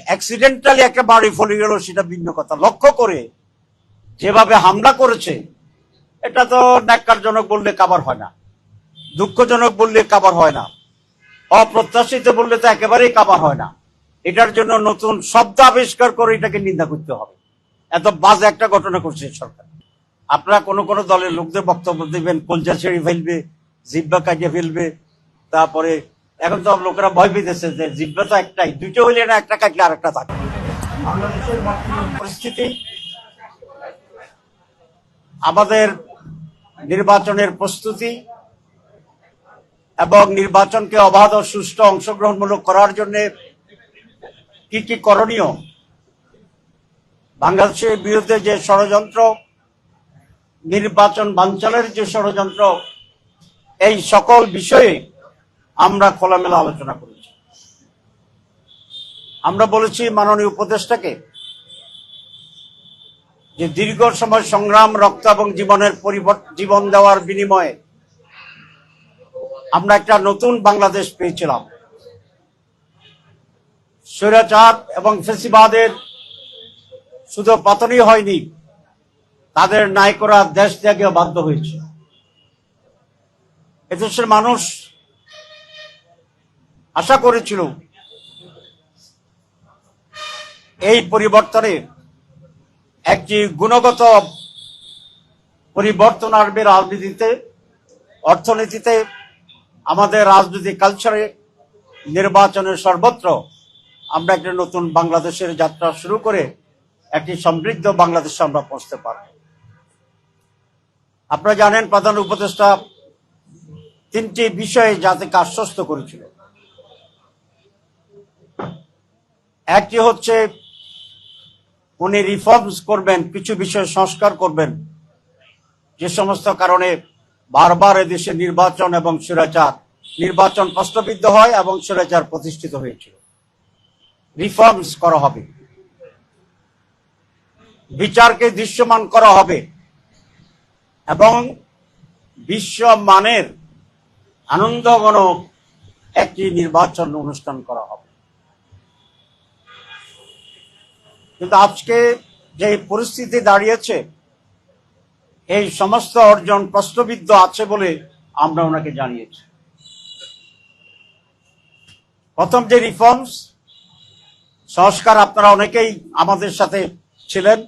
Accidentally একটা বাড়ি ফলে গেল সেটা ভিন্ন কথা, লক্ষ্য করে যেভাবে হামলা করেছে এটা তো ন্যাক্কারজনক বললে কাবার হয় না, দুঃখজনক বললে কাবার হয় না, অপ্রত্যাশিত বললে তো একেবারেই কাবার হয় না। এটার জন্য নতুন শব্দ আবিষ্কার করে এটাকে নিন্দা করতে হবে। এত বাজে একটা ঘটনা করছে সরকার। আপনারা কোন কোন দলের লোকদের বক্তব্য দিবেন, কলজা ছেড়ে ফেলবে, জিব্বা কাটিয়ে ফেলবে, তারপরে এখন তো লোকেরা ভয় পেতেছে যে জিব্বা তো একটাই, দুইটা হইলে না একটা কাটলে আর একটা থাকে। বাংলাদেশের বর্তমান পরিস্থিতি, আমাদের নির্বাচনের প্রস্তুতি এবং নির্বাচনকে অবাধ ও সুষ্ঠু অংশগ্রহণমূলক করার জন্য কি কি করণীয়, বাংলাদেশের বিরুদ্ধে যে ষড়যন্ত্র, নির্বাচন বানচালের যে ষড়যন্ত্র, এই সকল বিষয়ে আমরা খোলামেলা আলোচনা করেছি। আমরা বলেছি মাননীয় উপদেষ্টাকে যে দীর্ঘ সময় সংগ্রাম, রক্ত এবং জীবন দেওয়ার বিনিময়ে আমরা একটা নতুন বাংলাদেশ পেয়েছিলাম। স্বৈরাচার এবং ফ্যাসিবাদের শুধু পতনই হয়নি, তাদের নায়করা দেশ ত্যাগেও বাধ্য হয়েছে। এদেশের মানুষ আশা করেছিল এই পরিবর্তনে একটি গুণগত পরিবর্তন আসবে রাজনীতিতে, অর্থনীতিতে, আমাদের রাজনৈতিক কালচারে, নির্বাচনের সর্বত্র আমরা একটি নতুন বাংলাদেশের যাত্রা শুরু করে একটি সমৃদ্ধ বাংলাদেশে আমরা পৌঁছতে পারব। আপনারা জানেন প্রধান উপদেষ্টা তিনটি বিষয়ে জাতিকে আশ্বস্ত করেছিল। একটি হচ্ছে উনি রিফর্মস করবেন, কিছু বিষয় সংস্কার করবেন, যে সমস্ত কারণে বারবার এদেশে নির্বাচন এবং স্বৈরাচার, নির্বাচন প্রশ্নবিদ্ধ হয় এবং স্বৈরাচার প্রতিষ্ঠিত হয়েছিল। রিফর্মস করা হবে, বিচারকে দৃশ্যমান করা হবে এবং বিশ্বমানের আনন্দঘন একটি নির্বাচন অনুষ্ঠান করা হবে। কিন্তু আজকে যে পরিস্থিতি দাঁড়িয়েছে, এই সমস্ত অর্জন প্রশ্নবিদ্ধ আছে বলে আমরা ওনাকে জানিয়েছি। প্রথম যে রিফর্মস সংস্কার, আপনারা অনেকেই আমাদের সাথে ছিলেন।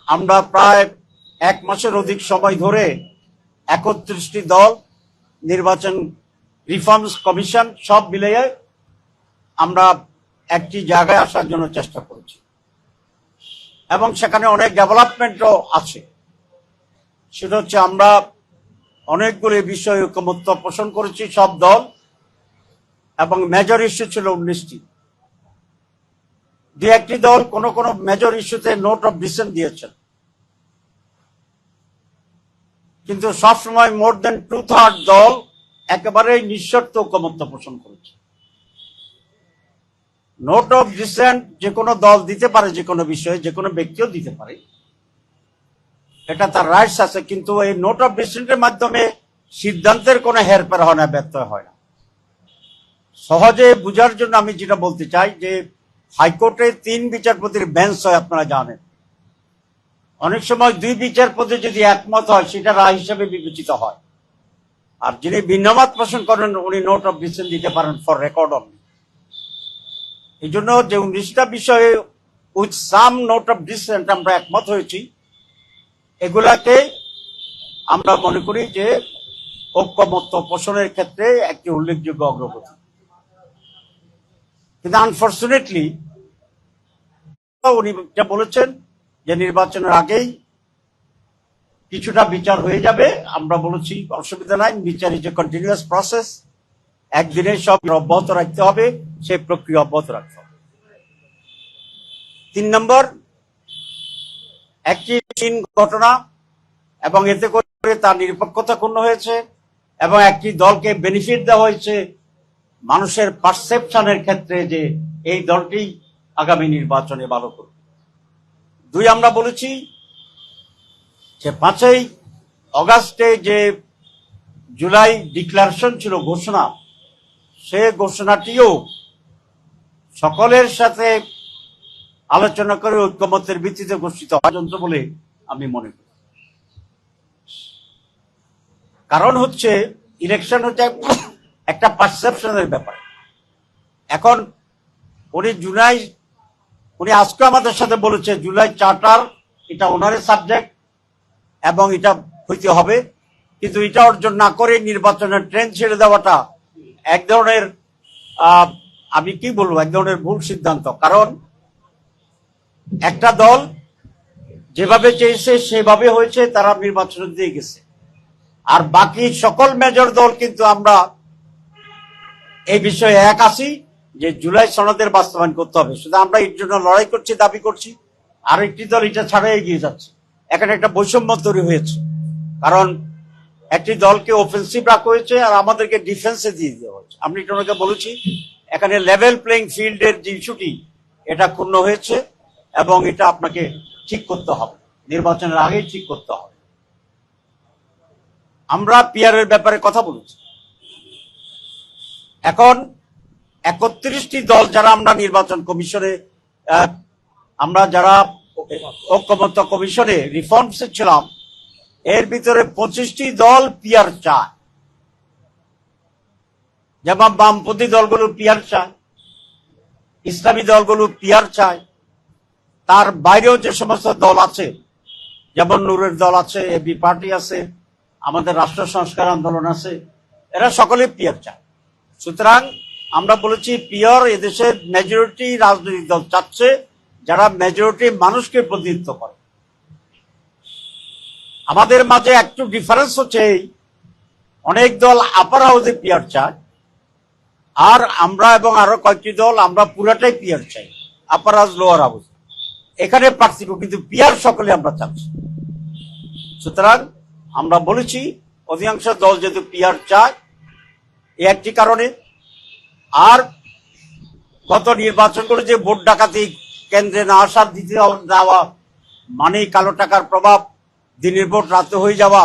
আমরা প্রায় 1 মাসের অধিক সময় ধরে 31টি দল, নির্বাচন রিফর্মস কমিশন সব মিলিয়ে আমরা একটি জায়গায় আসার জন্য চেষ্টা করেছি এবং সেখানে অনেক ডেভেলপমেন্টও আছে। সেটা হচ্ছে আমরা অনেকগুলি বিষয়ে ঐকমত্য পোষণ করেছি সব দল, এবং মেজর ইস্যু ছিল 19টি। দু একটি দল কোন কোন মেজর ইস্যুতে নোট অফ ডিসেন্ট দিয়েছেন, কিন্তু সবসময় মোর দেন 2/3 দল একেবারেই নিঃশর্ত ঐকমত্য পোষণ করেছে। নোট অফ ডিসেন্ট যে কোনো দল দিতে পারে, যে কোনো বিষয়ে, যে কোনো ব্যক্তিও দিতে পারে, এটা তার রাইটস আছে, কিন্তু এই নোট অফ ডিসেন্টের মাধ্যমে সিদ্ধান্তের কোনো হেরফের হয় না, ব্যত্যয় হয় না। সহজে বুঝার জন্য আমি যেটা বলতে চাই যে হাইকোর্টে 3 বিচারপতির বেঞ্চ হয়, আপনারা জানেন। অনেক সময় 2 বিচারপতি যদি একমত হয় সেটা রায় হিসেবে বিবেচিত হয়, আর যিনি ভিন্নমত পোষণ করেন উনি নোট অফ ডিসেন্ট দিতে পারেন ফর রেকর্ড অনলি। এই জন্য যে 19টা বিষয়ে with some note of dissent আমরা একমত হয়েছি, এগুলাকে আমরা মনে করি যে ঐকমত্য পোষণের ক্ষেত্রে একটি উল্লেখযোগ্য অগ্রগতি। কিন্তু আনফর্চুনেটলি উনি যা বলেছেন যে নির্বাচনের আগেই কিছুটা বিচার হয়ে যাবে, আমরা বলেছি অসুবিধা নাই, বিচার ইজ এ কন্টিনিউয়াস প্রসেস, একদিনে সব অব্যাহত রাখতে হবে, সেই প্রক্রিয়া অব্যাহত রাখতে হবে। 3 নম্বর, একটি ঘটনা এবং এতে করে তার নিরপেক্ষতা ক্ষুণ্ণ হয়েছে এবং একটি দলকে বেনিফিট দেওয়া হয়েছে মানুষের পারসেপশনের ক্ষেত্রে যে এই দলটি আগামী নির্বাচনে ভালো করবে। 2, আমরা বলেছি যে 5ই অগাস্টে যে জুলাই ডিক্লারেশন ছিল, ঘোষণা, সে ঘোষণাটিও সকলের সাথে আলোচনা করে ঐক্যমত্যের ভিত্তিতে ঘোষিত যন্ত্র বলে আমি মনে করি। কারণ হচ্ছে ইলেকশন হচ্ছে একটা পারসেপশনের ব্যাপার। এখন উনি আজকে আমাদের সাথে বলেছে জুলাই চার্টার এটা ওনারের সাবজেক্ট এবং এটা হইতে হবে, কিন্তু এটা অর্জন না করে নির্বাচনের ট্রেন ছেড়ে দেওয়াটা এক ধরনের আমি কি বলবো, এক ধরনের ভুল সিদ্ধান্ত। কারণ একটা দল যেভাবে চেয়েছে সেভাবে হয়েছে, তারা নির্বাচনে দিয়ে গেছে। আর বাকি সকল মেজর দল কিন্তু আমরা এই বিষয়ে এক আছি যে জুলাই সনদের বাস্তবায়ন করতে হবে। শুধু আমরা এর জন্য লড়াই করছি, দাবি করছি, আর একটি দল এটা ছাড়াই এগিয়ে যাচ্ছে। এখানে একটা বৈষম্য তৈরি হয়েছে, কারণ একটি দলকে অফেন্সিভ রাখা হয়েছে আর আমাদেরকে ডিফেন্সে দিয়ে দেওয়া হয়েছে। আমি ওনাকে বলেছি এখানে লেভেল প্লেইং ফিল্ডের যে ইস্যুটি এটা ক্ষুণ্ণ হয়েছে এবং এটা আপনাকে ঠিক করতে হবে, নির্বাচনের আগেই ঠিক করতে হবে। আমরা পিআরের ব্যাপারে কথা বলেছি। এখন 31টি দল যারা আমরা নির্বাচন কমিশনে আমরা যারা ঐক্যমত্য কমিশনে রিফর্মসে ছিলাম, এর ভিতরে 25টি দল পিআর চায়। যেমন বামপন্থী দলগুলো পিআর চায়, ইসলামী দলগুলো পিআর চায়, তার বাইরেও যে সমস্ত দল আছে যেমন নূরের দল আছে, এবি পার্টি আছে, আমাদের রাষ্ট্র সংস্কার আন্দোলন আছে, এরা সকলে পিআর চায়। সুতরাং আমরা বলেছি পিআর এদেশের মেজরিটি রাজনৈতিক দল চাচ্ছে, যারা মেজরিটি মানুষকে প্রতিনিধিত্ব করে। আমাদের মাঝে একটু ডিফারেন্স হচ্ছে অনেক দল আপার হাউসে পিআর চায়, আর আমরা এবং আরো কয়েকটি দল আমরা পুরাটাই পিআর চাই, আপার হাউস লোয়ার হাউস। এখানে পার্থক্য, কিন্তু পিআর সকলে আমরা চাচ্ছি। সুতরাং আমরা বলেছি অধিকাংশ দল যেহেতু পিআর চায় এই একটি কারণে। আর গত নির্বাচন করে যে ভোট ডাকাতি কেন্দ্রে না আসার দিতে দেওয়া মানে কালো টাকার প্রভাব, দিনের ভোট রাতে হয়ে যাওয়া,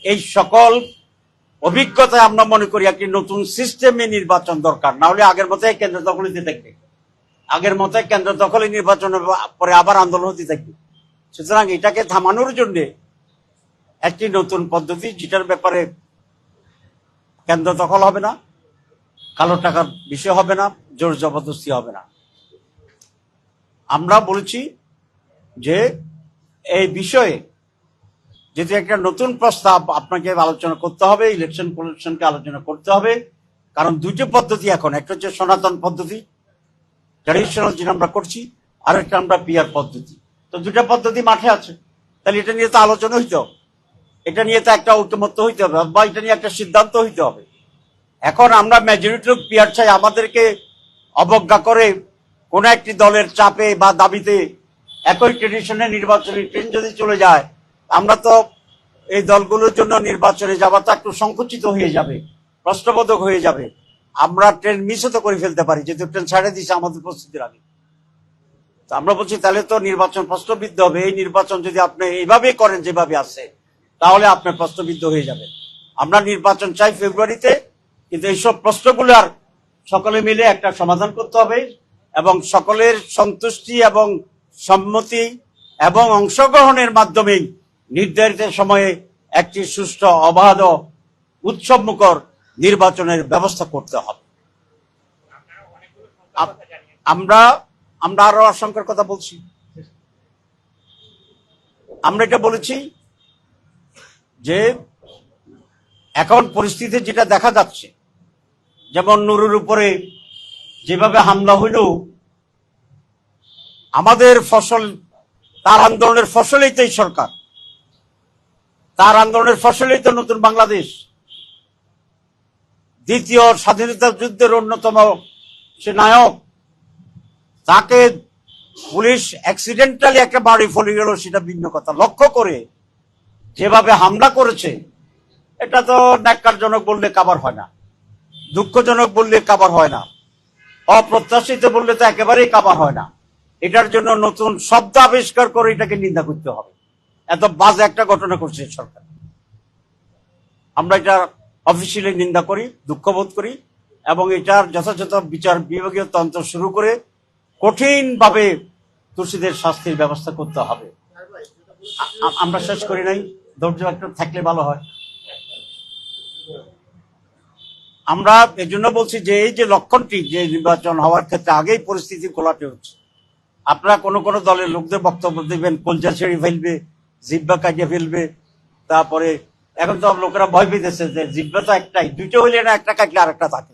এই সকল অভিজ্ঞতায় আমরা মনে করি একটি নতুন সিস্টেমে নির্বাচন দরকার। না হলে আগের মতোই কেন্দ্র দখল হতে থাকবে, আগের মতোই কেন্দ্র দখলে নির্বাচনের পরে আবার আন্দোলন হতে থাকবে। সুতরাং এটাকে থামানোর জন্য একটি নতুন পদ্ধতি, যেটার ব্যাপারে কেন্দ্র দখল হবে না, কালো টাকার বিষয় হবে না, জোর জবরদস্তি হবে না। আমরা বলেছি যে এই বিষয়ে যেহেতু একটা নতুন প্রস্তাব আপনাকে আলোচনা করতে হবে, ইলেকশন কমিশনকে আলোচনা করতে হবে। কারণ দুটো পদ্ধতি এখন, একটা হচ্ছে সনাতন পদ্ধতি ট্র্যাডিশনাল যেটা আমরা করছি, আর একটা আমরা পিআর পদ্ধতি। তো দুটা পদ্ধতি মাঠে আছে, তাহলে এটা নিয়ে তো আলোচনা হইতে হবে, এটা নিয়ে তো একটা ঐক্যমত্য হইতে হবে, বা এটা নিয়ে একটা সিদ্ধান্ত হইতে হবে। এখন আমরা মেজরিটি পিআর চাই, আমাদেরকে অবজ্ঞা করে কোন একটি দলের চাপে বা দাবিতে একই ট্রেডিশনে নির্বাচনী ট্রেন যদি চলে যায়, আমরা তো এই দলগুলোর জন্য নির্বাচনে যাওয়াটা একটু সংকুচিত হয়ে যাবে, প্রশ্নবোধক হয়ে যাবে। আমরা ট্রেন মিসও তো করে ফেলতে পারি, যেহেতু ট্রেন ছাড়ে দিয়েছে আমাদের প্রস্তুতির আগে। তো আমরা বলছি তাহলে তো নির্বাচন প্রশ্নবিদ্ধ হবে। এই নির্বাচন যদি আপনি এইভাবে করেন যেভাবে আছে, তাহলে আপনার প্রশ্নবিদ্ধ হয়ে যাবে। আমরা নির্বাচন চাই ফেব্রুয়ারিতে, কিন্তু এইসব প্রশ্নগুলো আর সকলে মিলে একটা সমাধান করতে হবে এবং সকলের সন্তুষ্টি এবং সম্মতি এবং অংশগ্রহণের মাধ্যমে নির্ধারিত সময়ে একটি সুষ্ঠু, অবাধ, উৎসবমুখর নির্বাচনের ব্যবস্থা করতে হবে। আমরা আরো আশঙ্কার কথা বলছি। আমরা এটা বলেছি যে এখন পরিস্থিতি যেটা দেখা যাচ্ছে, যেমন নুরুর উপরে যেভাবে হামলা হইল, আমাদের ফসল, তার আন্দোলনের ফসলেই তো এই সরকার, তার আন্দোলনের ফসলেই তো নতুন বাংলাদেশ। দ্বিতীয় স্বাধীনতা যুদ্ধের অন্যতম সে নায়ক, তাকে পুলিশ অ্যাক্সিডেন্টালি একটা বাড়ি ফলে গেল, সেটা ভিন্ন কথা। লক্ষ্য করে যেভাবে হামলা করেছে, এটা তো ন্যাক্কারজনক বললে কাবার হয় না, দুঃখজনক বললে কাবার হয় না, অপ্রত্যাশিত বললে তো একেবারেই কাবার হয় না। এটার জন্য নতুন শব্দ আবিষ্কার করে এটাকে নিন্দা করতে হবে। এত বাজে একটা ঘটনা করছে সরকার, আমরা এটা অফিসিয়ালি নিন্দা করি, দুঃখ বোধ করি এবং এটার যথাযথ বিচার বিভাগীয় তন্ত্র শুরু করে কঠিনভাবে দোষীদের শাস্তির ব্যবস্থা করতে হবে। আমরা শেষ করি নাই, ধৈর্য একটু থাকলে ভালো হয়। আমরা এই জন্য বলছি যে এই যে লক্ষণটি, যে নির্বাচন হওয়ার ক্ষেত্রে আগেই পরিস্থিতি ঘোলাটে হচ্ছে। আপনারা কোনো কোনো দলের লোকদের বক্তব্য দিবেন, কলজা ছেড়ে ফেলবে, জিব্বা কাটিয়ে ফেলবে, তারপরে এখন তো লোকেরা ভয় পেতেছে যে জিব্বা তো একটাই, দুইটা হইলে না একটা কাটলে আরেকটা থাকে,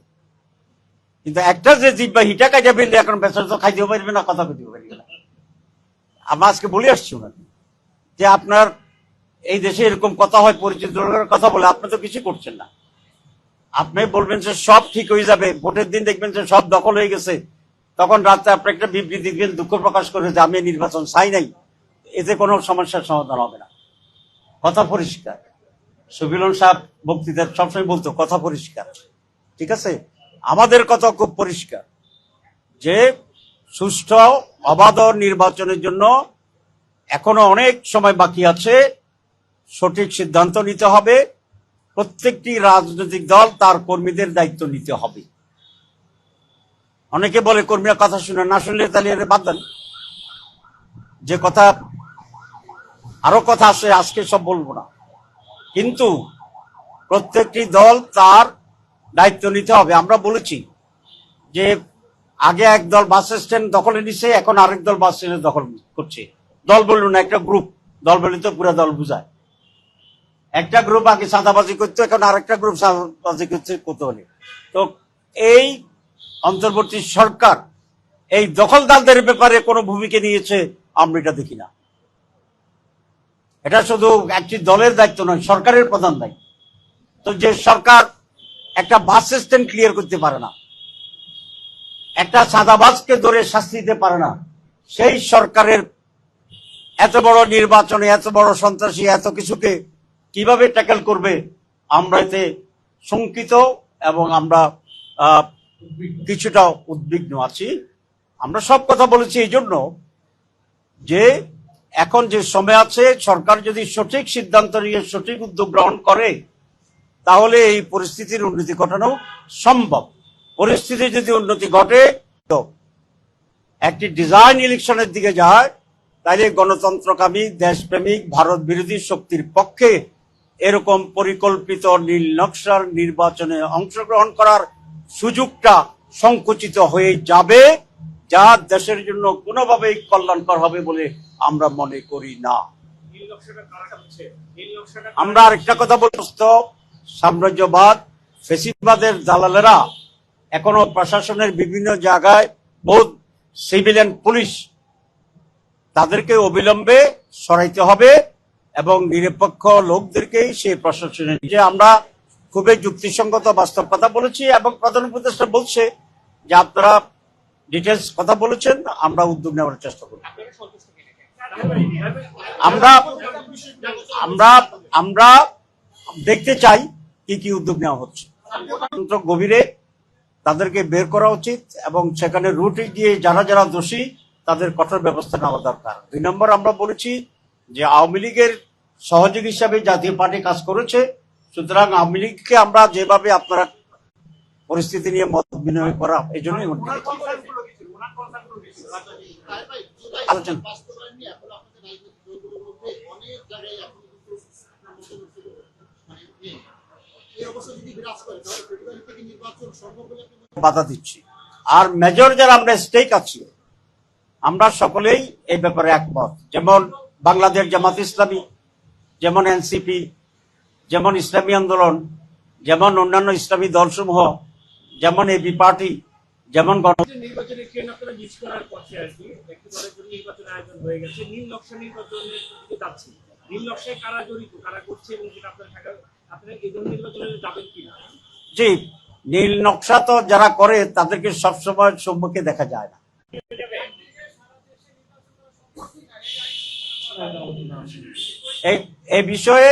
কিন্তু একটা যে জিব্বা হিটা কাটিয়ে ফেললে এখন বেচারা তো খাইতেও পারবে না, কথা বলতেও পারবে না। আমরা আজকে বলে আসছি ওনাকে যে আপনার এই দেশে এরকম কথা হয়, পরিচিত কথা বলে আপনি তো কিছু করছেন না। আপনি বলবেন যে সব ঠিক হয়ে যাবে, ভোটের দিন দেখবেন যে সব দখল হয়ে গেছে, তখন রাতে আপনি একটা বিবৃতি দিবেন, দুঃখ প্রকাশ করে যে আমি নির্বাচন চাই নাই, এতে কোনো সমস্যার সমাধান হবে না। কথা পরিষ্কার। সুবিলন সাহেব বক্তৃতার সবসময় বলতো কথা পরিষ্কার, ঠিক আছে? আমাদের কথা খুব পরিষ্কার যে সুষ্ঠু অবাধ নির্বাচনের জন্য এখনো অনেক সময় বাকি আছে, সঠিক সিদ্ধান্ত নিতে হবে, প্রত্যেকটি রাজনৈতিক দল তার কর্মীদের দায়িত্ব নিতে হবে। অনেকে বলে কর্মীরা কথা শুনে না, শুনলে তাহলে বাদ দেন, যে কথা আরো কথা আছে আজকে সব বলবো না, কিন্তু প্রত্যেকটি দল তার দায়িত্ব নিতে হবে। আমরা বলেছি যে আগে এক দল বাস স্ট্যান্ড দখলে নিছে, এখন আরেক দল বাস স্ট্যান্ড দখল করছে। দল বলল না, একটা গ্রুপ। দল বলে তো পুরো দল বুঝায়। একটা গ্রুপ আগে চাঁদাবাজি করতো, এখন আরেকটা গ্রুপ চাঁদাবাজি করতে হলে। তো এই অন্তর্বর্তী সরকার এই দখলদারদের ব্যাপারে কোনো ভূমিকা নিয়েছে আমরা এটা দেখি না। এটা শুধু একটি দলের দায়িত্ব নয়, সরকারের প্রধান দায়িত্ব। তো যে সরকার একটা বাস স্ট্যান্ড ক্লিয়ার করতে পারে না, একটা চাঁদাবাজকে ধরে শাস্তি দিতে পারে না, সেই সরকারের এত বড় নির্বাচনে এত বড় সন্ত্রাসী এত কিছুকে কিভাবে ট্যাকেল করবে, আমরা এতে শঙ্কিত এবং আমরা কিছুটা উদ্বিগ্ন আছি। আমরা সব কথা বলেছি এই জন্য যে এখন যে সময় আছে, সরকার যদি সঠিক সিদ্ধান্ত নিয়ে সঠিক উদ্যোগ গ্রহণ করে তাহলে এই পরিস্থিতির উন্নতি ঘটানো সম্ভব। পরিস্থিতি যদি উন্নতি ঘটে, তো একটি ডিজাইন ইলেকশনের দিকে যায়, তাইলে গণতন্ত্রকামী, দেশপ্রেমিক, ভারত বিরোধী শক্তির পক্ষে এরকম পরিকল্পিত নীল নকশার নির্বাচনে অংশগ্রহণ করার সুযোগটা সংকুচিত হয়ে যাবে, যা দেশের জন্য কোনোভাবেই কল্যাণকর হবে বলে আমরা মনে করি না। আমরা আরেকটা কথা বলতে, সাম্রাজ্যবাদ ফেসিবাদের দালালেরা এখনো প্রশাসনের বিভিন্ন জায়গায় বহু সিভিলিয়ান পুলিশ, তাদেরকে অবিলম্বে সরাইতে হবে এবং নিরপেক্ষ লোকদেরকেই সেই প্রশাসনে নিয়ে। আমরা খুবই যুক্তিসঙ্গত বাস্তব কথা বলেছি এবং প্রধান উপদেষ্টা বলছে যে আপনারা ডিটেলস কথা বলেছেন, আমরা উদ্যোগ নেওয়ার চেষ্টা করি। আমরা আমরা আমরা দেখতে চাই কি কি উদ্যোগ নেওয়া হচ্ছে। গভীরে তাদেরকে বের করা উচিত এবং সেখানে রুটে গিয়ে যারা যারা দোষী তাদের কঠোর ব্যবস্থা নেওয়া দরকার। 2 নম্বর, আমরা বলেছি যে আওয়ামী লীগের সহযোগী হিসাবে জাতীয় পার্টি কাজ করেছে, সুতরাং আওয়ামী লীগকে আমরা যেভাবে আপনারা পরিস্থিতি নিয়ে মত বিনিময় করা, এই জন্যই আলোচনা। বাধা দিচ্ছি, আর মেজর যারা আমরা স্টেক আছি, আমরা সকলেই এই ব্যাপারে একমত। যেমন বাংলাদেশ জামাত ইসলামী, যেমন এনসিপি, যেমন ইসলামী আন্দোলন, যেমন অন্যান্য ইসলামী দলসমূহ, যেমন এবি পার্টি, যেমন নির্বাচনের ট্রেন আপনারা মিস করার পথে আর কি একটি দলের জন্য নির্বাচন আয়োজন হয়ে গেছে, নীল নকশা নির্বাচনের দিকে যাচ্ছে। নীল নকশায় কারা জড়িত, কারা করছে এবং যেটা আপনার ঢাকা, আপনারা এই ধরনের নির্বাচনে যাবেন কিনা? জি, নীল নকশা তো যারা করে তাদেরকে সবসময় সম্মুখে দেখা যায় না। এই বিষয়ে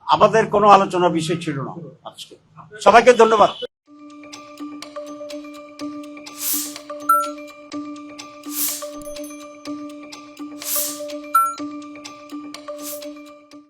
আমাদের কোনো আলোচনার বিষয় ছিল না আজকে। সবাইকে ধন্যবাদ।